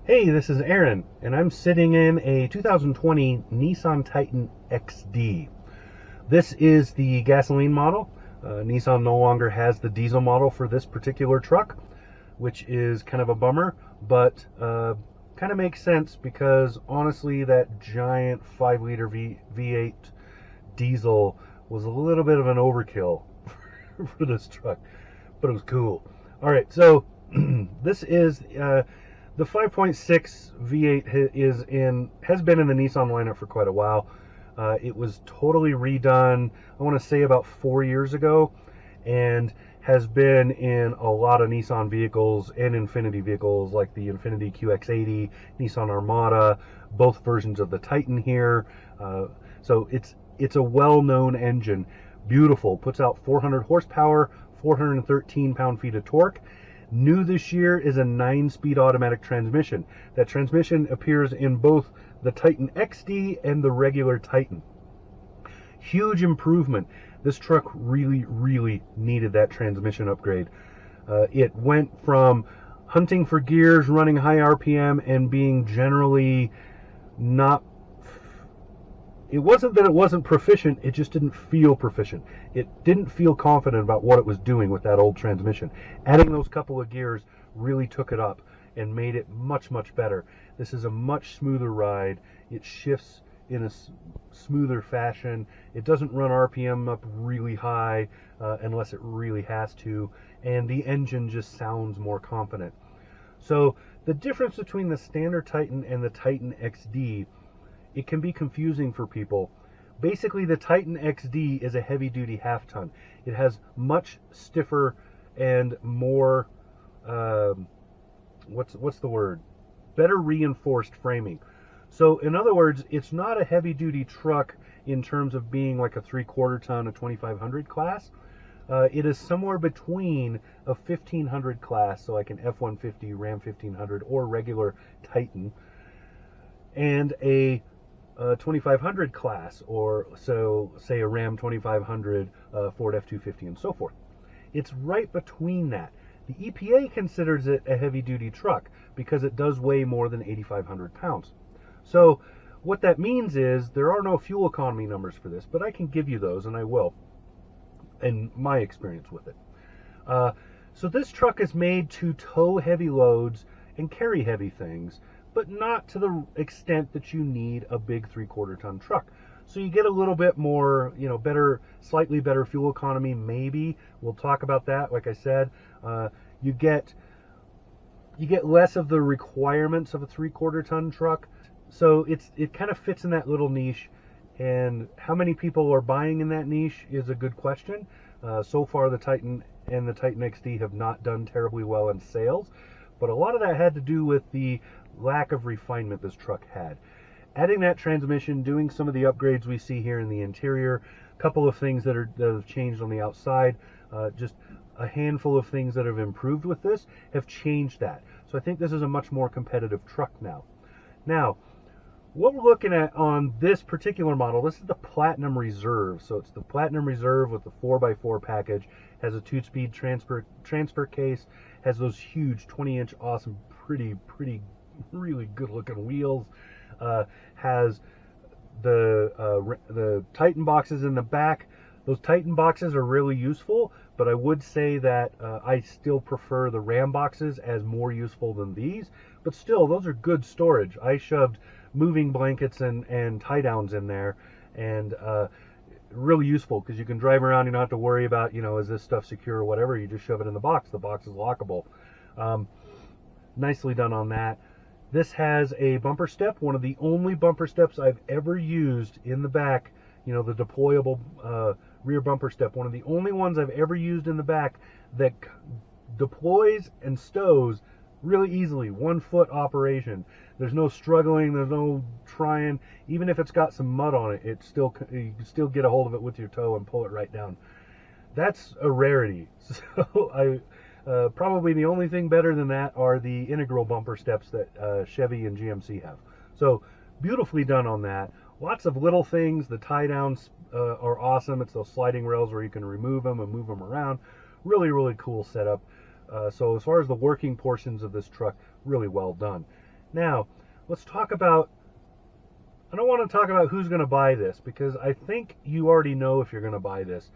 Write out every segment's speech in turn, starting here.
Hey, this is Aaron, and I'm sitting in a 2020 Nissan Titan XD. This is the gasoline model. Nissan no longer has the diesel model for this particular truck, which is kind of a bummer, but kind of makes sense because honestly, that giant 5-liter V8 diesel was a little bit of an overkill for this truck, but it was cool. All right, so this is the 5.6 V8 has been in the Nissan lineup for quite a while. It was totally redone, I want to say about 4 years ago, and has been in a lot of Nissan vehicles and Infiniti vehicles like the Infiniti QX80, Nissan Armada, both versions of the Titan here. So it's a well-known engine. Beautiful, puts out 400 horsepower, 413 pound-feet of torque. New this year is a 9-speed automatic transmission. That transmission appears in both the Titan XD and the regular Titan. Huge improvement. This truck really needed that transmission upgrade. It went from hunting for gears, running high RPM, and being generally not. It wasn't that it wasn't proficient, it just didn't feel proficient. It didn't feel confident about what it was doing with that old transmission. Adding those couple of gears really took it up and made it much better. This is a much smoother ride. It shifts in a smoother fashion. It doesn't run RPM up really high unless it really has to, and the engine just sounds more confident. So the difference between the standard Titan and the Titan XD, it can be confusing for people. Basically, the Titan XD is a heavy-duty half-ton. It has much stiffer and more, what's the word? Better reinforced framing. So, in other words, it's not a heavy-duty truck in terms of being like a 3/4 ton, a 2500 class. It is somewhere between a 1500 class, so like an F-150, Ram 1500, or regular Titan, and a 2500 class, or so say a Ram 2500, Ford F-250, and so forth. It's right between that. The EPA considers it a heavy-duty truck because it does weigh more than 8,500 pounds. So what that means is there are no fuel economy numbers for this, but I can give you those, and I will, in my experience with it. So this truck is made to tow heavy loads and carry heavy things, but not to the extent that you need a big 3/4 ton truck. So you get a little bit more, better, slightly better fuel economy, maybe. We'll talk about that. Like I said, you get less of the requirements of a 3/4 ton truck. So it kind of fits in that little niche. And how many people are buying in that niche is a good question. So far, the Titan and the Titan XD have not done terribly well in sales, but a lot of that had to do with the lack of refinement this truck had. Adding that transmission, doing some of the upgrades we see here in the interior, a couple of things that have changed on the outside, just a handful of things that have improved with this have changed that. So I think this is a much more competitive truck now. Now, what we're looking at on this particular model, this is the Platinum Reserve. So it's the Platinum Reserve with the 4x4 package, has a 2-speed transfer case, has those huge 20-inch awesome, pretty, really good looking wheels, has the Titan boxes in the back. Those Titan boxes are really useful, but I would say that I still prefer the Ram boxes as more useful than these. But still, those are good storage. I shoved moving blankets and tie downs in there, and really useful because you can drive around. You don't have to worry about, is this stuff secure or whatever. You just shove it in the box. The box is lockable. Nicely done on that. This has a bumper step, one of the only bumper steps I've ever used in the back, the deployable rear bumper step, one of the only ones I've ever used in the back that deploys and stows really easily, 1-foot operation. There's no struggling, there's no trying. Even if it's got some mud on it, you can still get a hold of it with your toe and pull it right down. That's a rarity. So probably the only thing better than that are the integral bumper steps that Chevy and GMC have. So beautifully done on that. Lots of little things. The tie downs are awesome. It's those sliding rails where you can remove them and move them around. Really cool setup. So as far as the working portions of this truck, really well done. Now, let's talk about, I don't want to talk about who's going to buy this, because I think you already know if you're going to buy this.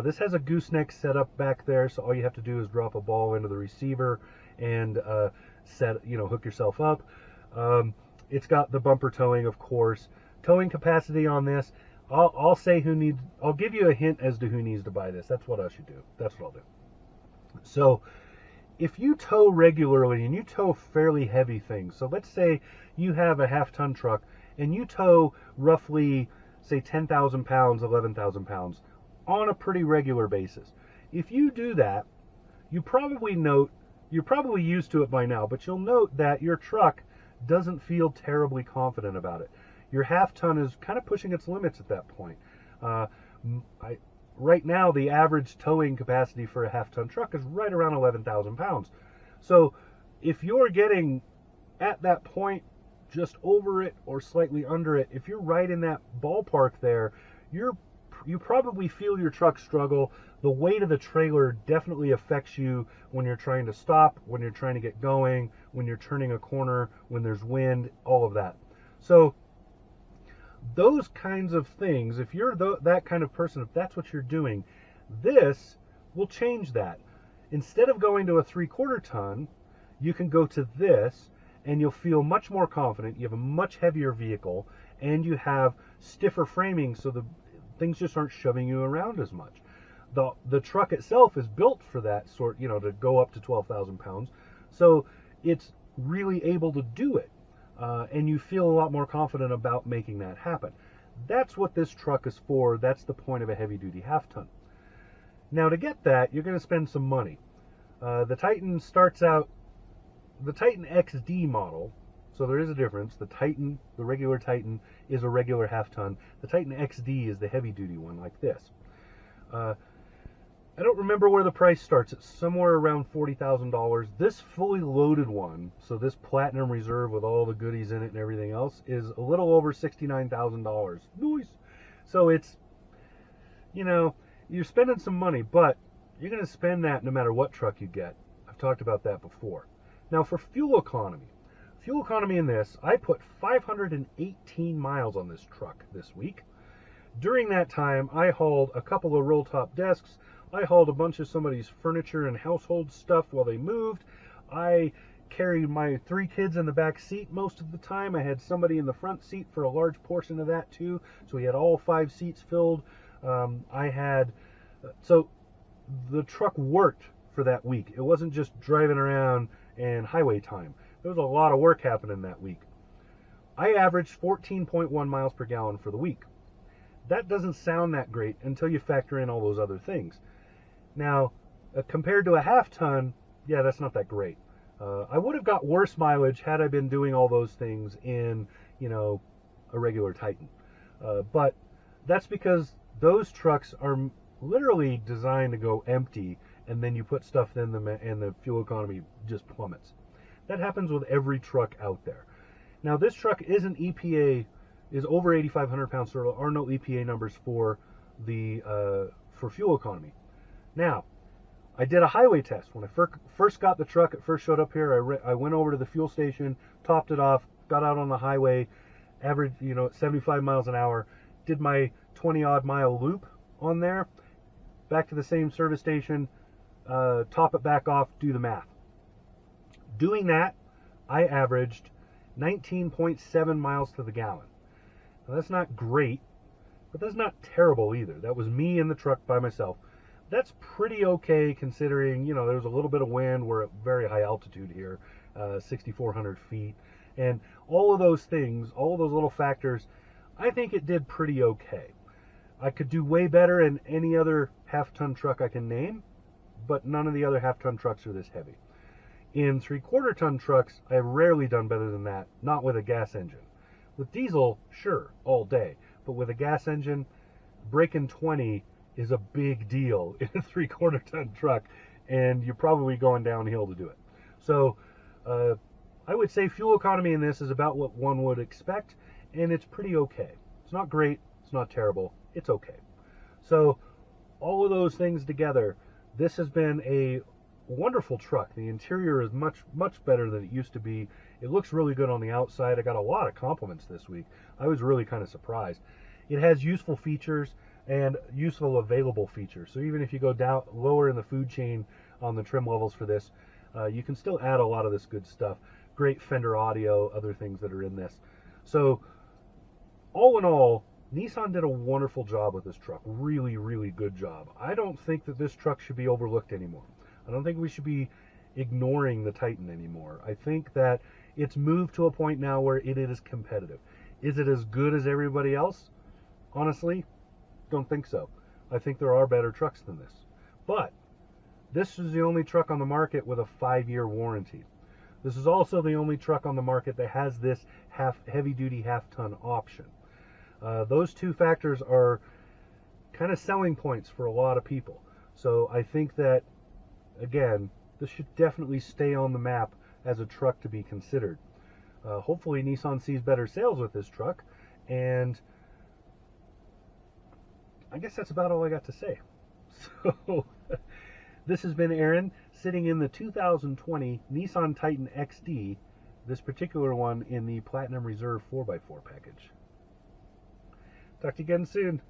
This has a gooseneck set up back there, so all you have to do is drop a ball into the receiver and hook yourself up. It's got the bumper towing, of course. Towing capacity on this, I'll say I'll give you a hint as to who needs to buy this. That's what I should do. That's what I'll do. So, if you tow regularly and you tow fairly heavy things, so let's say you have a half-ton truck and you tow roughly, say, 10,000 pounds, 11,000 pounds on a pretty regular basis. If you do that, you're probably used to it by now, but you'll note that your truck doesn't feel terribly confident about it. Your half-ton is kind of pushing its limits at that point. Right now, the average towing capacity for a half-ton truck is right around 11,000 pounds. So if you're getting at that point, just over it or slightly under it, if you're right in that ballpark there, you probably feel your truck struggle. The weight of the trailer definitely affects you when you're trying to stop, when you're trying to get going, when you're turning a corner, when there's wind, all of that. So those kinds of things, if you're that kind of person, if that's what you're doing, this will change that. Instead of going to a 3/4 ton, you can go to this and you'll feel much more confident. You have a much heavier vehicle and you have stiffer framing, so the things just aren't shoving you around as much. The truck itself is built for that sort, to go up to 12,000 pounds. So it's really able to do it. And you feel a lot more confident about making that happen. That's what this truck is for. That's the point of a heavy-duty half-ton. Now, to get that, you're going to spend some money. The Titan XD model, so there is a difference. The regular Titan, is a regular half-ton. The Titan XD is the heavy-duty one, like this. I don't remember where the price starts. It's somewhere around $40,000. This fully loaded one, so this Platinum Reserve with all the goodies in it and everything else, is a little over $69,000. Nice. So it's, you're spending some money, but you're going to spend that no matter what truck you get. I've talked about that before. Now, for fuel economy in this, I put 518 miles on this truck this week. During that time, I hauled a couple of roll-top desks. I hauled a bunch of somebody's furniture and household stuff while they moved. I carried my 3 kids in the back seat most of the time. I had somebody in the front seat for a large portion of that too. So we had all 5 seats filled. So the truck worked for that week. It wasn't just driving around and highway time. There was a lot of work happening that week. I averaged 14.1 miles per gallon for the week. That doesn't sound that great until you factor in all those other things. Now, compared to a half-ton, yeah, that's not that great. I would have got worse mileage had I been doing all those things in, a regular Titan. But that's because those trucks are literally designed to go empty, and then you put stuff in them and the fuel economy just plummets. That happens with every truck out there. Now, this truck is over 8,500 pounds, so there are no EPA numbers for fuel economy. Now, I did a highway test. When I first got the truck, it first showed up here, I went over to the fuel station, topped it off, got out on the highway, average, 75 miles an hour, did my 20-odd mile loop on there, back to the same service station, top it back off, do the math. Doing that, I averaged 19.7 miles to the gallon. Now, that's not great, but that's not terrible either. That was me in the truck by myself. That's pretty okay considering, there's a little bit of wind. We're at very high altitude here, 6,400 feet. And all of those things, all of those little factors, I think it did pretty okay. I could do way better in any other half-ton truck I can name, but none of the other half-ton trucks are this heavy. In 3/4 ton trucks, I've rarely done better than that, not with a gas engine. With diesel, sure, all day. But with a gas engine, breaking 20 is a big deal in a 3/4 ton truck, and you're probably going downhill to do it. So I would say fuel economy in this is about what one would expect, and it's pretty okay. It's not great, it's not terrible, it's okay. So all of those things together, this has been a wonderful truck. The interior is much better than it used to be. It looks really good on the outside. I got a lot of compliments this week. I was really kind of surprised. It has useful features and useful available features. So even if you go down lower in the food chain on the trim levels for this, you can still add a lot of this good stuff. Great fender audio, other things that are in this. So all in all, Nissan did a wonderful job with this truck. Really, really good job. I don't think that this truck should be overlooked anymore. I don't think we should be ignoring the Titan anymore. I think that it's moved to a point now where it is competitive. Is it as good as everybody else? Honestly, don't think so. I think there are better trucks than this. But this is the only truck on the market with a 5-year warranty. This is also the only truck on the market that has this heavy-duty half-ton option. Those two factors are kind of selling points for a lot of people. So I think that, again, this should definitely stay on the map as a truck to be considered. Hopefully Nissan sees better sales with this truck, and I guess that's about all I got to say. So this has been Aaron sitting in the 2020 Nissan Titan XD, this particular one in the Platinum Reserve 4x4 package. Talk to you again soon.